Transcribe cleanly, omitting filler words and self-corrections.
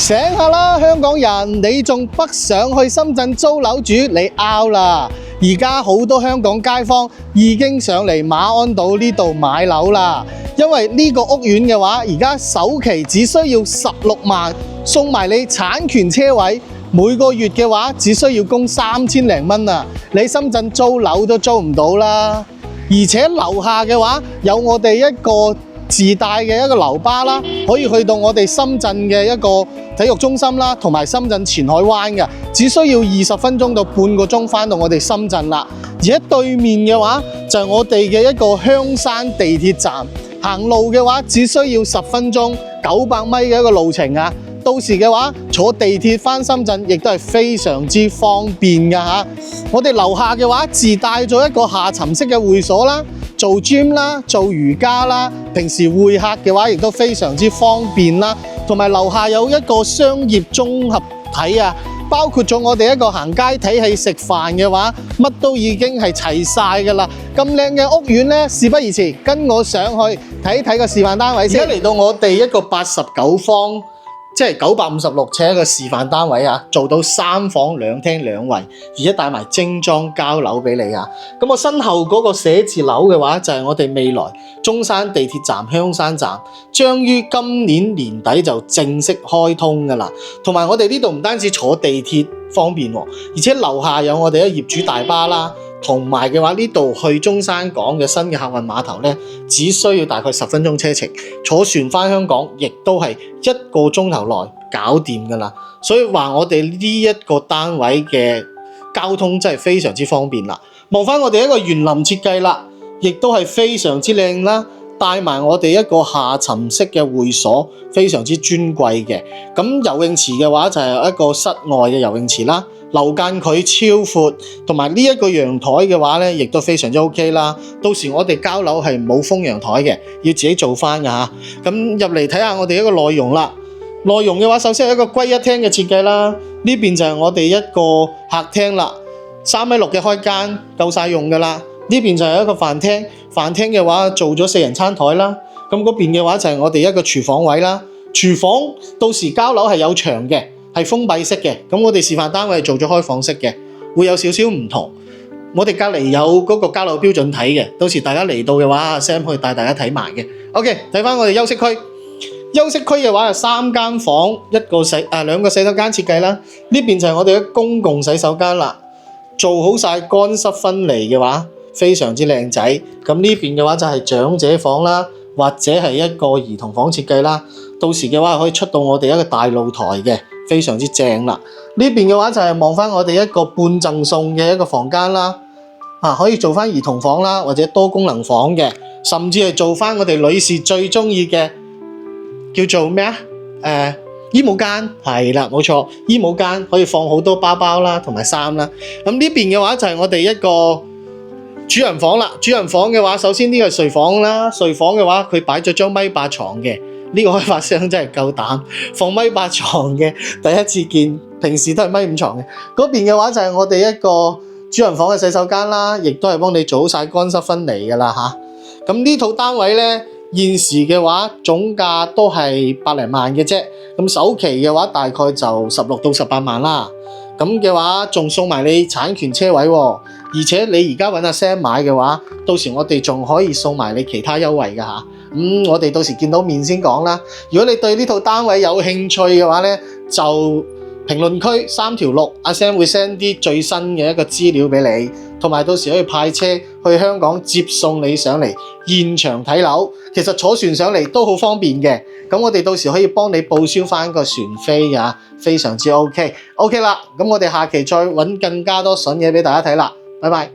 醒下啦，香港人，你仲北上去深圳租樓住，你 out 啦！而家好多香港街坊已經上嚟馬鞍島呢度買樓啦，因為呢個屋苑嘅話，而家首期只需要16萬，送埋你產權車位，每個月嘅話只需要供3000零蚊啊！你深圳租樓都租唔到啦，而且樓下嘅話有我哋一個自帶嘅一個樓巴啦，可以去到我哋深圳嘅一個體育中心啦，同埋深圳前海灣嘅，只需要20分鐘到半個鐘返到我哋深圳啦。而喺對面嘅話就係我哋嘅一個香山地鐵站，行路嘅話只需要10分鐘，900米嘅一個路程啊。到時嘅話坐地鐵返深圳亦都係非常之方便㗎嚇。我哋樓下嘅話自帶咗一個下沉式嘅會所啦，做 gym 啦，做瑜伽啦，平時會客嘅話亦都非常之方便啦。同埋樓下有一個商業綜合體啊，包括咗我哋一個行街睇戲食飯嘅話，乜都已經係齊晒㗎啦。咁靚嘅屋苑呢，事不宜遲，跟我上去睇睇個示範單位先。而家嚟到我哋一個89方。即係956尺一個示範單位啊，做到3房2廳2衛，而且帶埋精裝交樓俾你啊。咁我身後嗰個寫字樓嘅話，就係我哋未來中山地鐵站香山站，將於今年年底就正式開通㗎啦。同埋我哋呢度唔單止坐地鐵方便，而且樓下有我哋嘅業主大巴啦。同埋嘅話，呢度去中山港嘅新嘅客運碼頭呢，只需要大概10分鐘車程，坐船返香港亦都係1個鐘頭內搞掂㗎啦。所以話我哋呢一個單位嘅交通真係非常之方便啦。望返我哋一個園林設計啦，亦都係非常之靚啦。帶埋我哋一個下沉式嘅會所，非常之尊貴嘅。咁游泳池嘅話就係一個室外嘅游泳池啦。樓間距超闊，同埋呢一個陽台嘅話呢，亦都非常之 OK 啦。到時我哋交樓係冇封陽台嘅，要自己做返㗎吓。咁入嚟睇下我哋一個內容啦。內容嘅話，首先係一個歸一廳嘅設計啦。呢邊就係我哋一個客廳啦，3.6米嘅開間夠晒用㗎啦。呢邊就係一個飯廳，飯廳嘅話做咗4人餐台啦。咁嗰邊嘅話就係我哋一個廚房位啦。廚房到時交樓係有牆嘅。係封閉式嘅，咁我哋示範單位係做咗開放式嘅，會有少少唔同。我哋隔離有嗰個交樓標準睇嘅，到時大家嚟到嘅話，Sam 可以帶大家睇埋嘅。OK， 睇翻我哋休息區。休息區嘅話係3間房，兩個洗手間設計啦。呢邊就係我哋嘅公共洗手間啦，做好晒乾濕分離嘅話，非常之靚仔。咁呢邊嘅話就係長者房啦，或者係一個兒童房設計啦。到時嘅話可以出到我哋一個大露台嘅。非常之正啦！呢邊嘅話就係望翻我哋一個半贈送嘅一個房間啦，可以做翻兒童房啦，或者多功能房嘅，甚至係做翻我哋女士最中意嘅叫做咩啊？衣帽間係啦，冇錯，衣帽間可以放好多包包啦，同埋衫啦。咁呢邊嘅話就係我哋一個主人房啦。主人房嘅話，首先呢個係睡房啦，睡房嘅話佢擺咗張1.8米床嘅。呢個開發商真係夠膽放1.8米床嘅，第一次見，平時都係1.5米床嘅。嗰邊嘅話就係我哋一個主人房嘅洗手間啦，亦都係幫你做好晒乾濕分離㗎啦嚇。咁呢套單位呢，現時嘅話總價都係百零萬嘅啫，咁首期嘅話大概就16到18萬啦。咁嘅話仲送埋你產權車位喎，而且你而家揾阿 Sam 買嘅話，到時我哋仲可以送埋你其他優惠㗎嚇。我哋到時見到面先講啦。如果你對呢套單位有興趣嘅話呢，就評論區3條6，阿 Sam 會 send 啲最新嘅一個資料俾你，同埋到時可以派車去香港接送你上嚟現場睇樓。其實坐船上嚟都好方便嘅，咁我哋到時可以幫你報銷翻個船飛㗎，非常之 OK 啦。咁我哋下期再揾更加多筍嘢俾大家睇啦，拜拜。